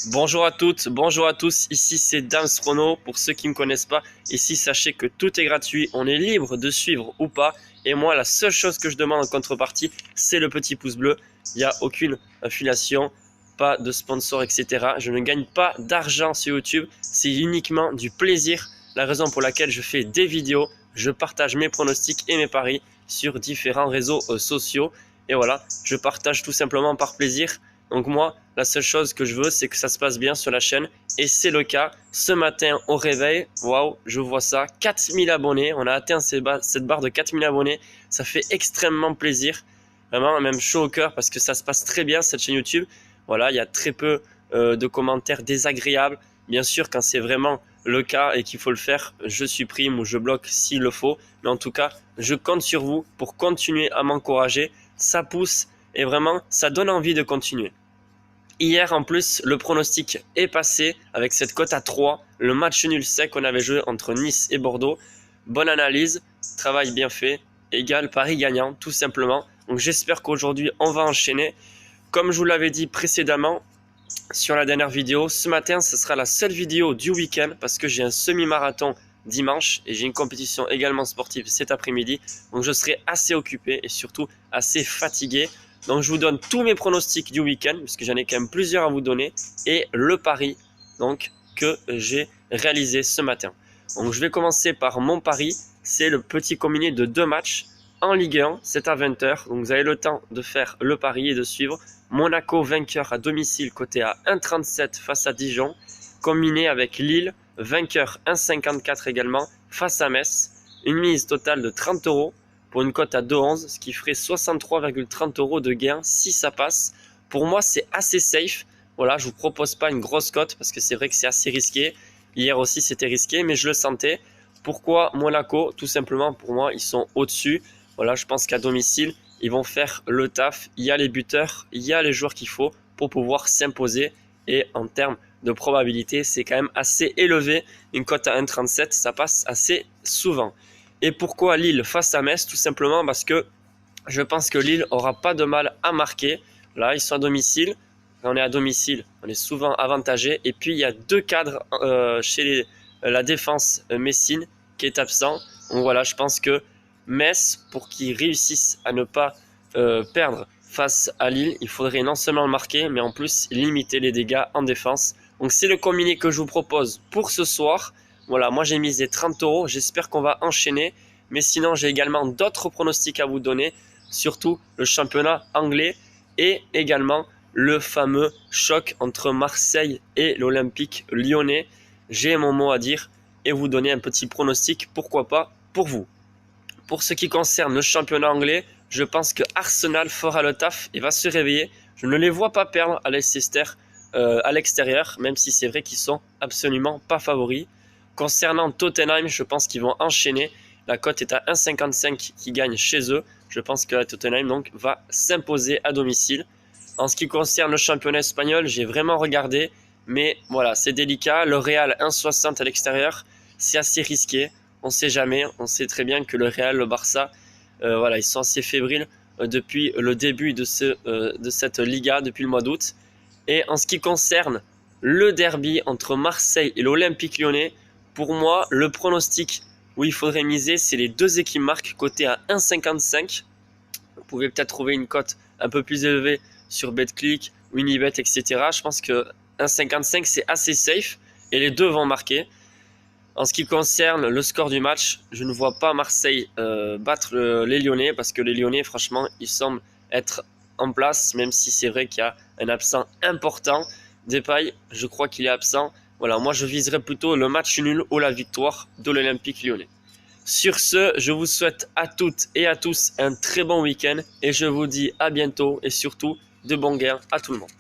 Bonjour à toutes, bonjour à tous, ici c'est Damsrono, pour ceux qui ne me connaissent pas, ici sachez que tout est gratuit, on est libre de suivre ou pas, et moi la seule chose que je demande en contrepartie, c'est le petit pouce bleu, il n'y a aucune affiliation, pas de sponsor, etc. Je ne gagne pas d'argent sur YouTube, c'est uniquement du plaisir, la raison pour laquelle je fais des vidéos, je partage mes pronostics et mes paris sur différents réseaux sociaux, et voilà, je partage tout simplement par plaisir. Donc moi, la seule chose que je veux, c'est que ça se passe bien sur la chaîne. Et c'est le cas. Ce matin, au réveil, waouh, je vois ça. 4000 abonnés. On a atteint cette barre de 4000 abonnés. Ça fait extrêmement plaisir. Vraiment, même chaud au cœur parce que ça se passe très bien, cette chaîne YouTube. Voilà, il y a très peu de commentaires désagréables. Bien sûr, quand c'est vraiment le cas et qu'il faut le faire, je supprime ou je bloque s'il le faut. Mais en tout cas, je compte sur vous pour continuer à m'encourager. Ça pousse et vraiment, ça donne envie de continuer. Hier, en plus, le pronostic est passé avec cette cote à 3. Le match nul sec qu'on avait joué entre Nice et Bordeaux. Bonne analyse, travail bien fait, égal pari gagnant, tout simplement. Donc j'espère qu'aujourd'hui, on va enchaîner. Comme je vous l'avais dit précédemment sur la dernière vidéo, ce matin, ce sera la seule vidéo du week-end parce que j'ai un semi-marathon dimanche et j'ai une compétition également sportive cet après-midi. Donc je serai assez occupé et surtout assez fatigué. Donc je vous donne tous mes pronostics du week-end, parce que j'en ai quand même plusieurs à vous donner, et le pari donc, que j'ai réalisé ce matin. Donc je vais commencer par mon pari, c'est le petit combiné de 2 matchs en Ligue 1, c'est à 20 h. Donc vous avez le temps de faire le pari et de suivre. Monaco vainqueur à domicile coté à 1,37 face à Dijon, combiné avec Lille, vainqueur 1,54 également face à Metz, une mise totale de 30 € pour une cote à 2,11, ce qui ferait 63,30 € de gain si ça passe. Pour moi, c'est assez safe. Voilà, je vous propose pas une grosse cote parce que c'est vrai que c'est assez risqué. Hier aussi, c'était risqué, mais je le sentais. Pourquoi Monaco? Tout simplement, pour moi, ils sont au-dessus. Voilà, je pense qu'à domicile, ils vont faire le taf. Il y a les buteurs, il y a les joueurs qu'il faut pour pouvoir s'imposer. Et en termes de probabilité, c'est quand même assez élevé. Une cote à 1,37, ça passe assez souvent. Et pourquoi Lille face à Metz? Tout simplement parce que je pense que Lille aura pas de mal à marquer. Là, ils sont à domicile. Quand on est à domicile, on est souvent avantagé. Et puis, il y a 2 cadres chez la défense messine qui est absent. Donc voilà, je pense que Metz, pour qu'ils réussissent à ne pas perdre face à Lille, il faudrait non seulement le marquer, mais en plus limiter les dégâts en défense. Donc c'est le combiné que je vous propose pour ce soir. Voilà, moi j'ai misé 30 €, j'espère qu'on va enchaîner. Mais sinon, j'ai également d'autres pronostics à vous donner, surtout le championnat anglais et également le fameux choc entre Marseille et l'Olympique lyonnais. J'ai mon mot à dire et vous donner un petit pronostic, pourquoi pas, pour vous. Pour ce qui concerne le championnat anglais, je pense que Arsenal fera le taf et va se réveiller. Je ne les vois pas perdre à Leicester à l'extérieur, même si c'est vrai qu'ils sont absolument pas favoris. Concernant Tottenham, je pense qu'ils vont enchaîner. La cote est à 1,55 qui gagne chez eux. Je pense que Tottenham donc va s'imposer à domicile. En ce qui concerne le championnat espagnol, j'ai vraiment regardé, mais voilà, c'est délicat. Le Real 1,60 à l'extérieur, c'est assez risqué. On ne sait jamais. On sait très bien que le Real, le Barça, voilà, ils sont assez fébriles depuis le début de cette Liga, depuis le mois d'août. Et en ce qui concerne le derby entre Marseille et l'Olympique lyonnais, pour moi, le pronostic où il faudrait miser, c'est les deux équipes marquent coté à 1,55. Vous pouvez peut-être trouver une cote un peu plus élevée sur BetClick, Winibet, etc. Je pense que 1,55 c'est assez safe et les deux vont marquer. En ce qui concerne le score du match, je ne vois pas Marseille battre les Lyonnais parce que les Lyonnais, franchement, ils semblent être en place, même si c'est vrai qu'il y a un absent important. Depay, je crois qu'il est absent. Voilà, moi je viserais plutôt le match nul ou la victoire de l'Olympique lyonnais. Sur ce, je vous souhaite à toutes et à tous un très bon week-end et je vous dis à bientôt et surtout de bons gains à tout le monde.